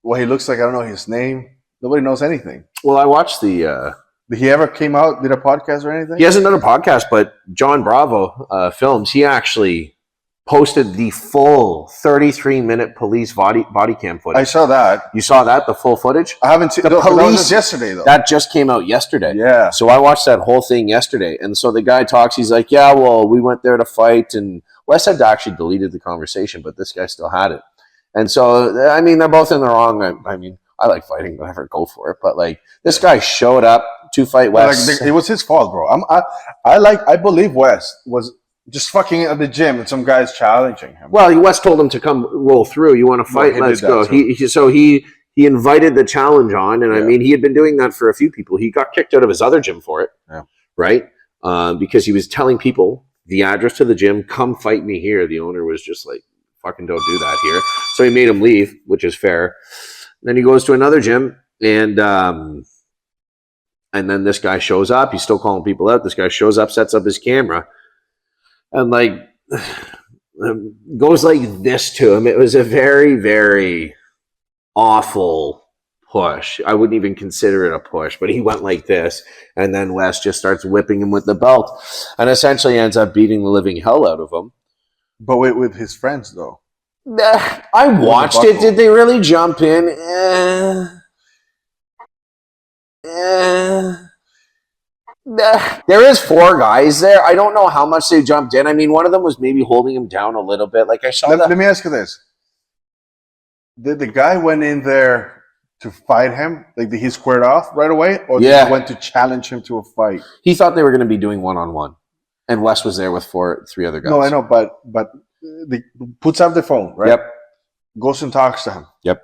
what he looks like. I don't know his name. Nobody knows anything. Well, I watched the. Did he ever came out, did a podcast or anything? He hasn't done a podcast, but John Bravo Films, he actually posted the full 33-minute police body cam footage. I saw that. You saw that, the full footage? I haven't seen the that. police. Was just yesterday, though. That just came out yesterday. Yeah. So I watched that whole thing yesterday. And so the guy talks, he's like, yeah, well, we went there to fight. And Wes had actually deleted the conversation, but this guy still had it. And so, I mean, they're both in the wrong. I mean, I like fighting, whatever, go for it. But like, this guy showed up to fight Wes. Like, it was his fault, bro. I believe Wes was just fucking at the gym and some guys challenging him. Well, Wes told him to come roll through. You want to fight? Well, Let's go. He invited the challenge on, and I mean, he had been doing that for a few people. He got kicked out of his other gym for it, right? Because he was telling people the address to the gym, come fight me here. The owner was just like, fucking don't do that here. So he made him leave, which is fair. Then he goes to another gym, and then this guy shows up. He's still calling people out. This guy shows up, sets up his camera, and like goes like this to him. It was a very, very awful push. I wouldn't even consider it a push, but he went like this, and then Wes just starts whipping him with the belt, and essentially ends up beating the living hell out of him. But with his friends, though. I watched it. Did they really jump in? There is 4 guys there. I don't know how much they jumped in. I mean, one of them was maybe holding him down a little bit. Like I saw that. Let me ask you this: did the guy went in there to fight him? Like, did he squared off right away, or did he went to challenge him to a fight? He thought they were going to be doing 1-on-1, and Wes was there with 3 other guys. No, I know, but he puts up the phone, right? Yep. Goes and talks to him. Yep.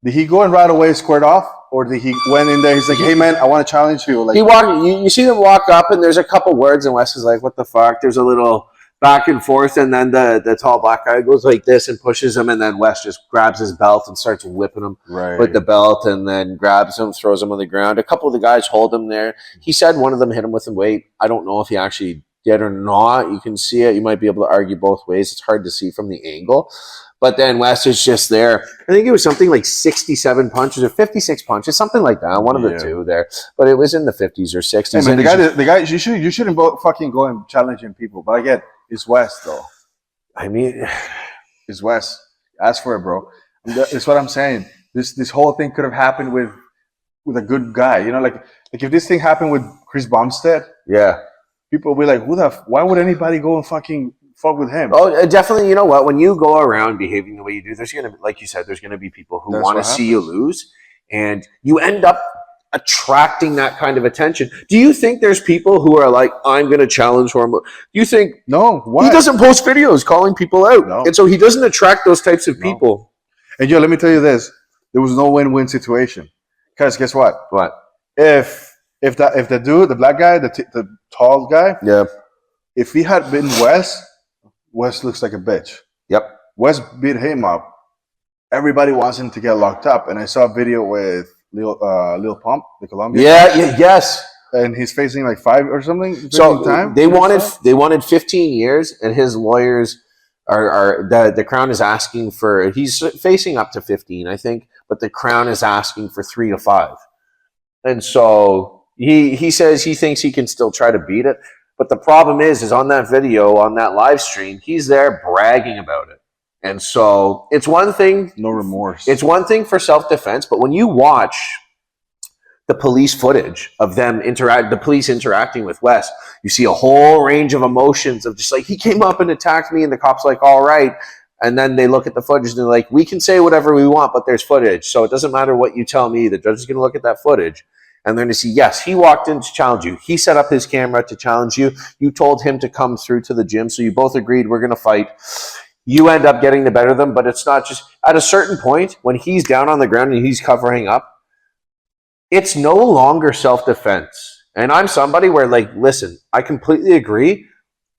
Did he go and right away squared off, or did he went in there? He's like, "Hey man, I want to challenge you." Like, he walked. You see them walk up, and there's a couple words, and Wes is like, "What the fuck?" There's a little back and forth, and then the tall black guy goes like this and pushes him, and then Wes just grabs his belt and starts whipping him with the belt, and then grabs him, throws him on the ground. A couple of the guys hold him there. He said one of them hit him with a weight. I don't know if he actually did or not. You can see it. You might be able to argue both ways. It's hard to see from the angle. But then Wes is just there. I think it was something like 67 punches or 56 punches, something like that. One of the two there. But it was in the 50s or 60s. Hey man, the guy, you shouldn't fucking go and challenging people. But I get it's Wes though. I mean, it's Wes. Ask for it, bro. That's what I'm saying. This whole thing could have happened with a good guy. You know, like if this thing happened with Chris Bumstead, people will be like, why would anybody go and fucking fuck with him? Oh, definitely. You know what? When you go around behaving the way you do, there's going to, like you said, there's going to be people who want to see you lose, and you end up attracting that kind of attention. Do you think there's people who are like, I'm going to challenge Hormone? Do you think no? Why? He doesn't post videos calling people out, and so he doesn't attract those types of people. And let me tell you this: there was no win-win situation. Because guess what? What? If the dude, the black guy, the tall guy, if he had been Wes looks like a bitch. Yep. Wes beat him up. Everybody wants him to get locked up, and I saw a video with Lil Pump, the Colombian. Yes. And he's facing like 5 or something. So time. they wanted 15 years, and his lawyers are the Crown is asking for. He's facing up to 15, I think, but the Crown is asking for 3 to 5. And so he says he thinks he can still try to beat it. But the problem is on that video, on that live stream, he's there bragging about it. And so it's one thing. No remorse. It's one thing for self-defense, but when you watch the police footage of them the police interacting with Wes, you see a whole range of emotions of just like, he came up and attacked me, and the cop's like, all right. And then they look at the footage and they're like, we can say whatever we want, but there's footage. So it doesn't matter what you tell me. The judge is going to look at that footage. And they're going to see, yes, he walked in to challenge you. He set up his camera to challenge you. You told him to come through to the gym. So you both agreed we're going to fight. You end up getting the better of them, but it's not just at a certain point when he's down on the ground and he's covering up. It's no longer self-defense. And I'm somebody where, like, listen, I completely agree.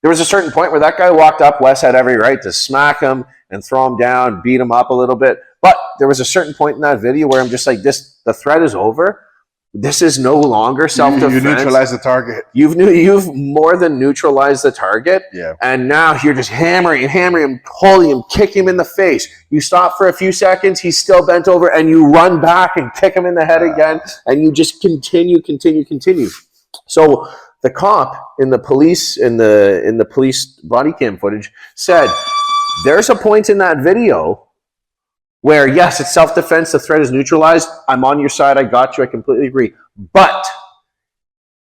There was a certain point where that guy walked up. Wes had every right to smack him and throw him down, beat him up a little bit. But there was a certain point in that video where I'm just like, the threat is over. This is no longer self-defense. You neutralize the target. You've more than neutralized the target. Yeah. And now you're just hammering him, holding him, kick him in the face. You stop for a few seconds, he's still bent over, and you run back and kick him in the head again, and you just continue. So the cop in the police body cam footage said there's a point in that video where, yes, it's self-defense, the threat is neutralized, I'm on your side, I got you, I completely agree. But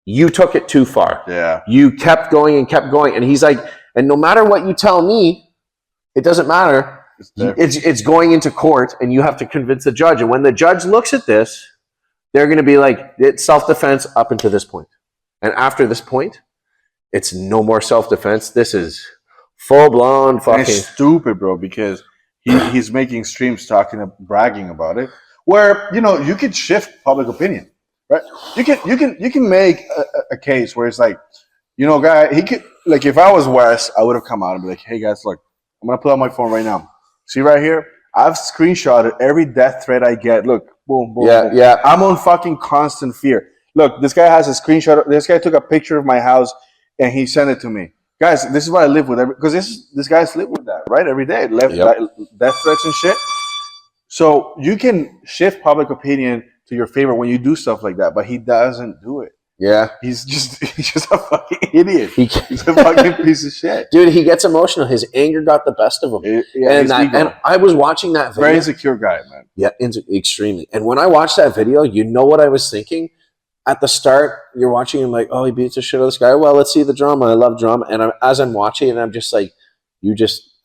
you took it too far. Yeah. You kept going. And he's like, and no matter what you tell me, it doesn't matter. It's going into court, and you have to convince the judge. And when the judge looks at this, they're going to be like, it's self-defense up until this point. And after this point, it's no more self-defense. This is full-blown fucking... And it's stupid, bro, because... He's making streams bragging about it, where you could shift public opinion, right? You can make a case where it's like, guy, he could, like, if I was Wes, I would have come out and be like, hey guys, look, I'm gonna pull out my phone right now. See right here, I've screenshotted every death threat I get. Look, boom, boom, boom. Yeah. I'm on fucking constant fear. Look, this guy has a screenshot. This guy took a picture of my house and he sent it to me. Guys, this is what I live with, because this guy's live with that, right? Every day, death threats and shit. So you can shift public opinion to your favor when you do stuff like that, but he doesn't do it. Yeah. He's just a fucking idiot. He's a fucking piece of shit. Dude, he gets emotional. His anger got the best of him. And I was watching that video. Very insecure guy, man. Yeah, extremely. And when I watched that video, you know what I was thinking? At the start, you're watching him like, oh, he beats the shit out of this guy. Well, let's see the drama. I love drama. And as I'm watching, and I'm just like,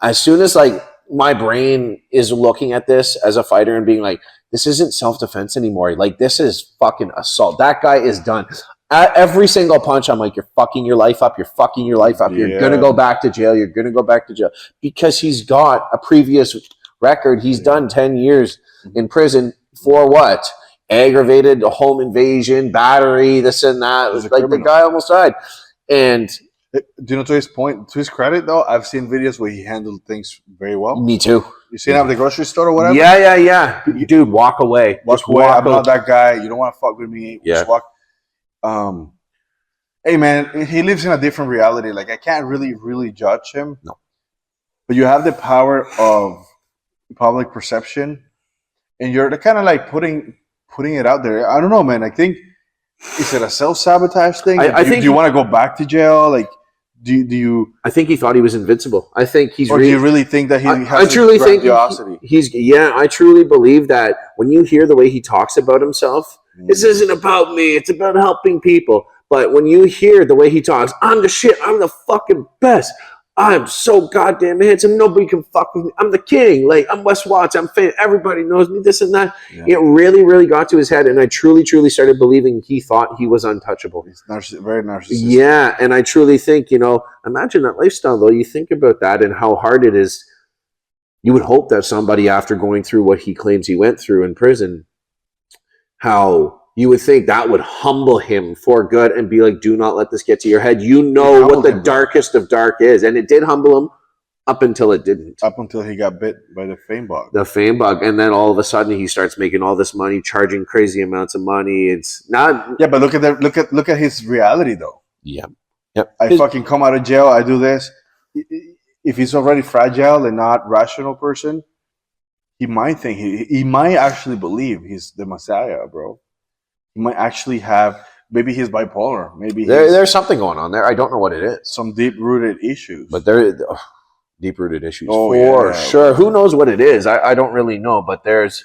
as soon as like my brain is looking at this as a fighter and being like, this isn't self-defense anymore. Like, this is fucking assault. That guy is done. At every single punch, I'm like, you're fucking your life up. You're fucking your life up. Yeah. You're going to go back to jail. You're going to go back to jail. Because he's got a previous record. He's done 10 years in prison for what? Aggravated home invasion, battery, this and that. It was like the guy almost died. And do you know, to his point, to his credit though, I've seen videos where he handled things very well. Me too. You seen him at the grocery store or whatever? Yeah. Dude, walk away. Walk away. I'm not that guy. You don't want to fuck with me. Yeah. Just walk. Hey man, he lives in a different reality. Like, I can't really judge him. No. But you have the power of public perception, and you're kind of like putting it out there. I don't know, man. I think, is it a self-sabotage thing? Do you want to go back to jail? Like, do you? I think he thought he was invincible. I think he's. Or do you really think that he has I truly think grandiosity? I truly believe that when you hear the way he talks about himself, this isn't about me. It's about helping people. But when you hear the way he talks, I'm the shit. I'm the fucking best. I'm so goddamn handsome. Nobody can fuck with me. I'm the king. Like, I'm Wes Watson. I'm famous. Everybody knows me. This and that. Yeah. It really got to his head, and I truly started believing he thought he was untouchable. He's very narcissistic. Yeah, and I truly think, imagine that lifestyle, though. You think about that and how hard it is. You would hope that somebody, after going through what he claims he went through in prison, how you would think that would humble him for good and be like, do not let this get to your head. You know what the darkest of dark is. And it did humble him up until it didn't. Up until he got bit by the fame bug. The fame bug, and then all of a sudden he starts making all this money, charging crazy amounts of money. It's not. Yeah, but look at his reality though. Yeah. Yep. I fucking come out of jail. I do this. If he's already fragile and not rational person, he might think he might actually believe he's the Messiah, bro. He might actually have. Maybe he's bipolar. Maybe there's something going on there. I don't know what it is. Some deep-rooted issues. But there deep-rooted issues for sure. Who knows what it is? I don't really know. But there's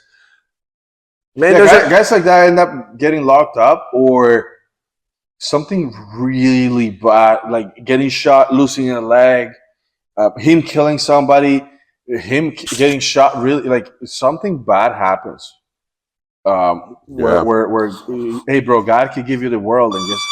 guys like that end up getting locked up or something really bad, like getting shot, losing a leg, him killing somebody, him getting shot. Really, like something bad happens. Where hey bro, God can give you the world and just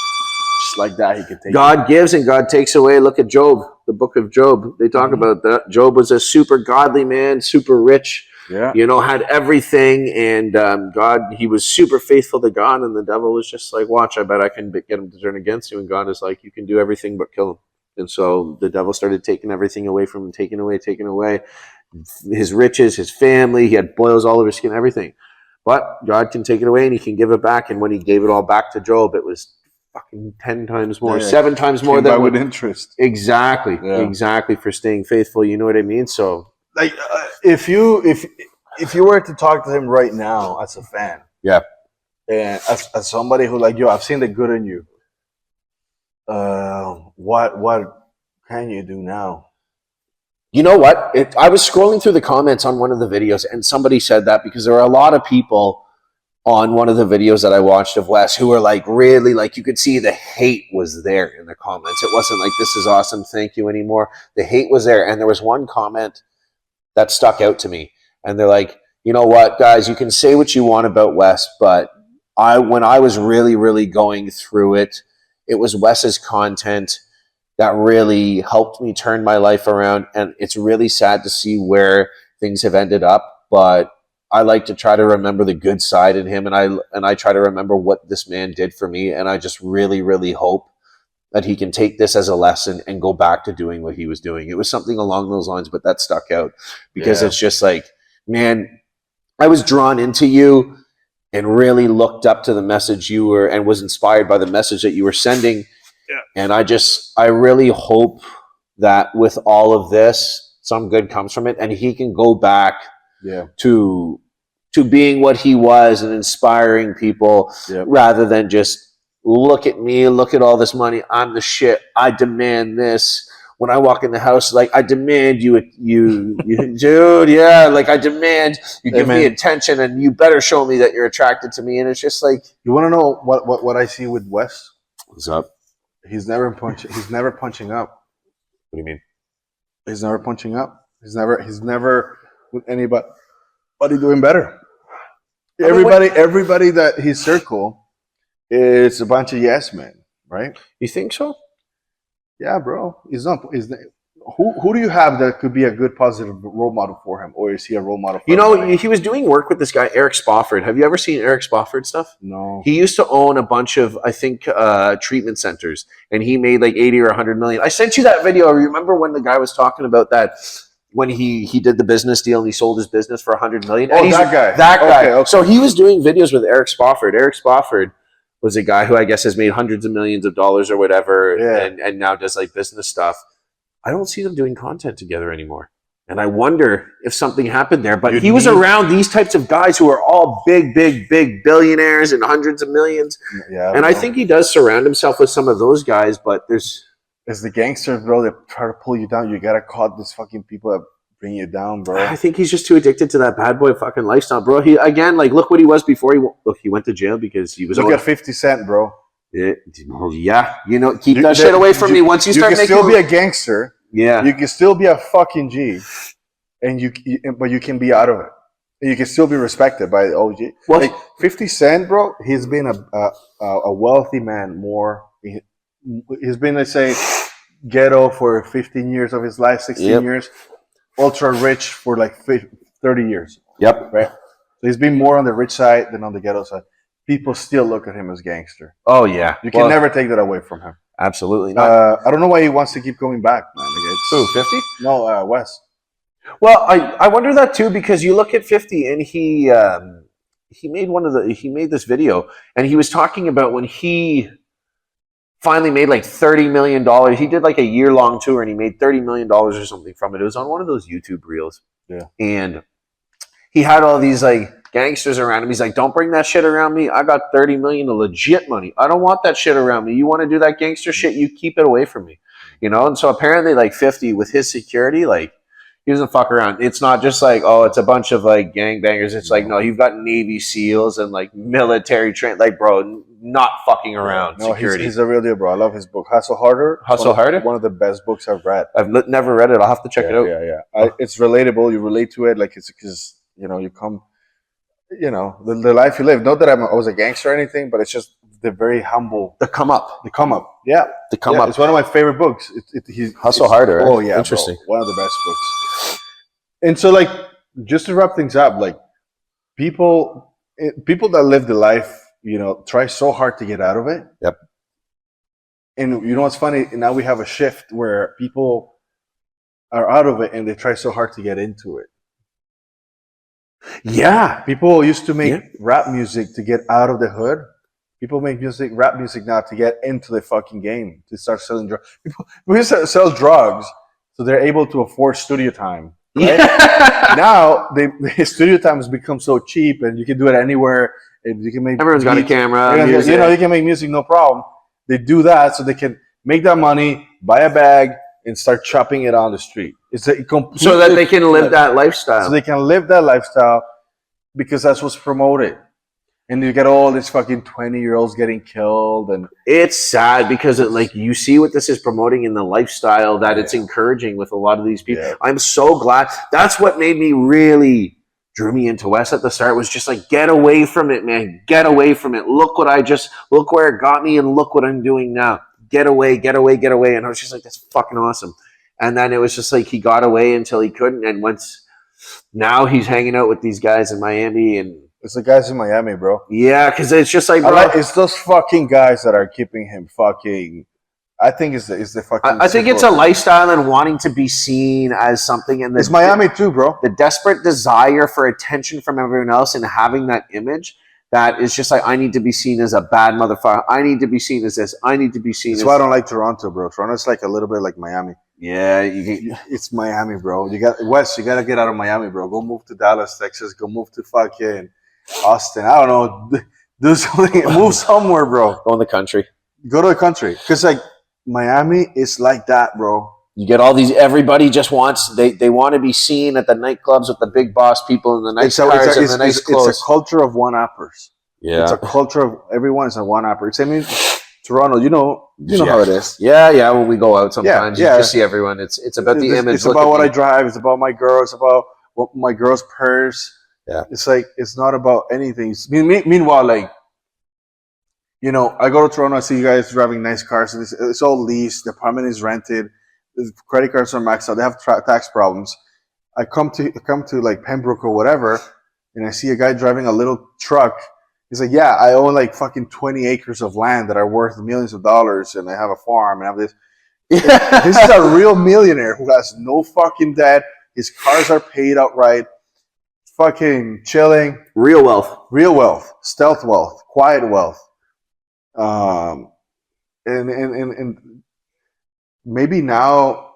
like that he can take God it. Gives and God takes away. Look at Job, the book of Job. They talk about that. Job was a super godly man, super rich, had everything, and God, he was super faithful to God, and the devil was just like, watch, I bet I can get him to turn against you, and God is like, you can do everything but kill him. And so the devil started taking everything away from him, taking away his riches, his family. He had boils all over his skin, everything. But God can take it away and he can give it back. And when he gave it all back to Job, it was fucking 10 times more, 7 times more than with interest. Exactly. Exactly, for staying faithful. You know what I mean? So like if you were to talk to him right now as a fan, and as somebody who like, I've seen the good in you. What can you do now? You know what? I was scrolling through the comments on one of the videos, and somebody said that because there were a lot of people on one of the videos that I watched of Wes who were like, really, like you could see the hate was there in the comments. It wasn't like, this is awesome, thank you anymore. The hate was there. And there was one comment that stuck out to me. And they're like, you know what, guys, you can say what you want about Wes, but when I was really, really going through it, it was Wes's content that really helped me turn my life around. And it's really sad to see where things have ended up, but I like to try to remember the good side in him. And I try to remember what this man did for me. And I just really, really hope that he can take this as a lesson and go back to doing what he was doing. It was something along those lines, but that stuck out because it's just like, man, I was drawn into you and really looked up to the message you were, and was inspired by the message that you were sending. And I really hope that with all of this, some good comes from it, and he can go back to being what he was and inspiring people rather than just look at me, look at all this money. I'm the shit. I demand this. When I walk in the house, like I demand you dude, like I demand you give me attention, and you better show me that you're attracted to me. And it's just like, you want to know what I see with Wes? What's up? He's never punching up. What do you mean? He's never punching up. He's never with anybody doing better. Everybody that he circle is a bunch of yes men, right? You think so? Yeah, bro. Who do you have that could be a good positive role model for him, or is he a role model for everybody? He was doing work with this guy Eric Spofford. Have you ever seen Eric Spofford stuff? No. He used to own a bunch of, I think, treatment centers, and he made like 80 or 100 million. I sent you that video. Remember when the guy was talking about that, when he did the business deal and he sold his business for 100 million? Oh, that guy. That guy. Okay. So he was doing videos with Eric Spofford. Eric Spofford was a guy who I guess has made hundreds of millions of dollars or whatever, and now does like business stuff. I don't see them doing content together anymore. And I wonder if something happened there. But he was around these types of guys who are all big billionaires and hundreds of millions. Yeah, and I think he does surround himself with some of those guys, but there's the gangsters, bro, that try to pull you down. You gotta caught these fucking people that bring you down, bro. I think he's just too addicted to that bad boy fucking lifestyle, bro. He again, like, look what he was before he went to jail because he was. Look at 50 Cent, bro. Keep that shit away from me. Once you start making, you can still be a gangster. Yeah, you can still be a fucking G, but you can be out of it. You can still be respected by the OG. Well, like 50 Cent, bro, he's been a wealthy man. He's been, let's say, ghetto for 15 years of his life, 16 years, ultra rich for like 30 years. Yep. Right. So he's been more on the rich side than on the ghetto side. People still look at him as gangster. Oh yeah, you can never take that away from him. Absolutely not. I don't know why he wants to keep going back, man. Like, Who, 50? No, Wes. Well, I wonder that too, because you look at 50 and he made this video and he was talking about when he finally made like $30 million. He did like a year-long tour and he made $30 million or something from it. It was on one of those YouTube reels. Yeah. And he had all these like gangsters around him. He's like, don't bring that shit around me. I got 30 million of legit money. I don't want that shit around me. You want to do that gangster shit, you keep it away from me. You know? And so apparently like 50 with his security, like he doesn't fuck around. It's not just like, oh, it's a bunch of like gangbangers. It's like, no, you've got Navy SEALs and like military train, like, bro, not fucking around. No, security. he's a real deal, bro. I love his book, Hustle Harder. Hustle Harder? One of the best books I've read. I've never read it. I'll have to check it out. Yeah. It's relatable. You relate to it. Like, it's because, you know, you come, you know, the life you live. Not that I was a gangster or anything, but it's just the very humble. The come up. The come up. Yeah. The come up. It's one of my favorite books. Hustle Harder. Oh, yeah. Interesting. Bro. One of the best books. And so, like, just to wrap things up, like, people that live the life, you know, try so hard to get out of it. Yep. And you know what's funny? Now we have a shift where people are out of it and they try so hard to get into it. Yeah. People used to make rap music to get out of the hood. People make rap music now to get into the fucking game, to start selling drugs. People used to sell drugs so they're able to afford studio time. Right? Yeah. Now the studio time has become so cheap, and you can do it anywhere. And you can make Everyone's got a camera. You know, you can make music no problem. They do that so they can make that money, buy a bag, and start chopping it on the street. It's a complete, so that they can live that lifestyle. So they can live that lifestyle because that's what's promoted. And you get all these fucking 20-year-olds getting killed, and it's sad because it, like, you see what this is promoting in the lifestyle that it's encouraging with a lot of these people. Yeah. I'm so glad. That's what made me really drew me into Wes at the start, was just like, get away from it, man. Get away from it. Look where it got me, and look what I'm doing now. Get away, get away, get away. And I was just like, that's fucking awesome. And then it was just like he got away until he couldn't, and now he's hanging out with these guys in Miami. And it's the guys in Miami, bro. Yeah, because it's just like, bro, it's those fucking guys that are keeping him fucking. I think it's the fucking. I think it's a lifestyle and wanting to be seen as something, and it's Miami too, bro. The desperate desire for attention from everyone else and having that image that is just like, I need to be seen as a bad motherfucker. I need to be seen as this. I need to be seen. That's why I don't like Toronto, bro. Toronto's like a little bit like Miami. Yeah, it's Miami, bro. You got West. You got to get out of Miami, bro. Go move to Dallas, Texas. Go move to fucking Austin. I don't know. Do something. Move somewhere, bro. Go in the country. Go to the country, because like Miami is like that, bro. You get all these. Everybody just wants. They want to be seen at the nightclubs with the big boss people and the nice cars and the nice clothes. It's a culture of one-uppers. Yeah, it's a culture of everyone is a one-upper. I mean, Toronto, you know how it is. Yeah. When we go out, sometimes you just see everyone. It's about the image. It's about what I drive. It's about my girl. It's about what my girl's purse. Yeah, it's like, it's not about anything. Meanwhile, like, you know, I go to Toronto. I see you guys driving nice cars. It's all leased. The apartment is rented. The credit cards are maxed out. They have tax problems. I come to like Pembroke or whatever, and I see a guy driving a little truck. He's like, yeah, I own like fucking 20 acres of land that are worth millions of dollars, and I have a farm, and I have this. This is a real millionaire who has no fucking debt. His cars are paid outright. Fucking chilling. Real wealth. Stealth wealth. Quiet wealth. And maybe now,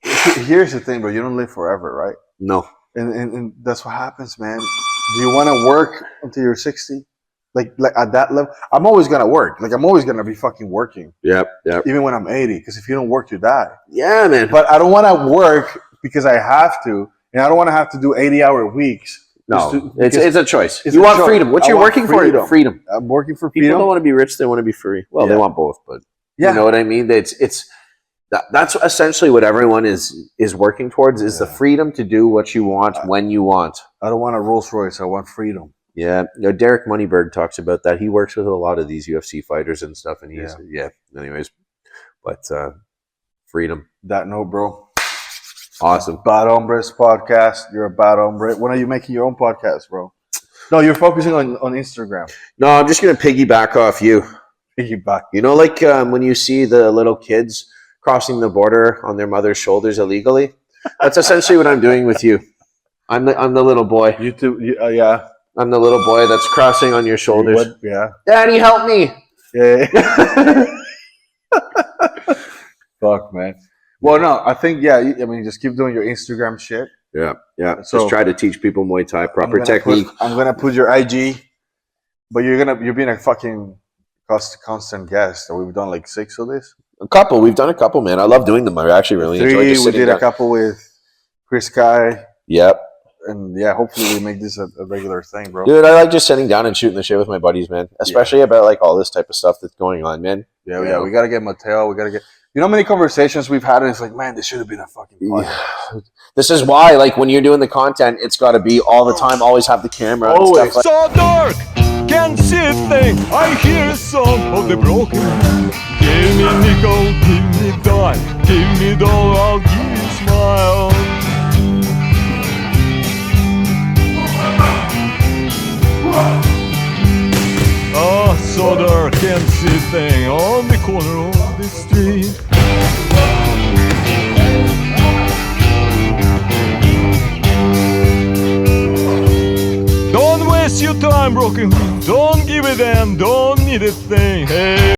here's the thing, bro. You don't live forever, right? No. And that's what happens, man. Do you want to work until you're 60? Like at that level? I'm always going to work. Like, I'm always going to be fucking working. Yep. Even when I'm 80, because if you don't work, you die. Yeah, man. But I don't want to work because I have to, and I don't want to have to do 80-hour weeks. No, it's a choice. You want freedom. What you're working for? Freedom. I'm working for freedom. People don't want to be rich; they want to be free. Well, they want both, but you know what I mean. That's essentially what everyone is working towards: is the freedom to do what you want when you want. I don't want a Rolls Royce. I want freedom. Yeah, Derek Moneyberg talks about that. He works with a lot of these UFC fighters and stuff, and he's Anyways, but freedom. That note, bro. Awesome. Bad Hombres podcast. You're a bad hombre. When are you making your own podcast, bro? No, you're focusing on Instagram. No, I'm just going to piggyback off you. Piggyback. You know, like when you see the little kids crossing the border on their mother's shoulders illegally. That's essentially what I'm doing with you. I'm the little boy. You too. Yeah. I'm the little boy that's crossing on your shoulders. Yeah. Daddy, help me. Yeah. Fuck, man. Well, no, I think, yeah, I mean, just keep doing your Instagram shit. Yeah. So- Just try to teach people Muay Thai, proper technique. I'm gonna put your IG, but you're being a fucking constant guest. So we've done like 6 of this. We've done a couple, man. I love doing them. I actually really enjoy 3. just We sitting did down. a couple with Chris Guy, Yep. and yeah, hopefully we make this a regular thing, bro. Dude, I like just sitting down and shooting the shit with my buddies, man. Especially about like all this type of stuff that's going on, man. Yeah. We gotta get Mateo. We gotta get. You know how many conversations we've had, and it's like, man, this should have been a fucking podcast. This is why, like, when you're doing the content, it's got to be all the time. Always have the camera. And Always. stuff like So dark, can't see a thing. I hear a song of the broken man. Give me nickel, give me dime, give me doll, I'll give you a smile. Ah, so dark, can't see a thing on the corner of the street. Don't waste your time, broken. Don't give a damn, don't need a thing. Hey.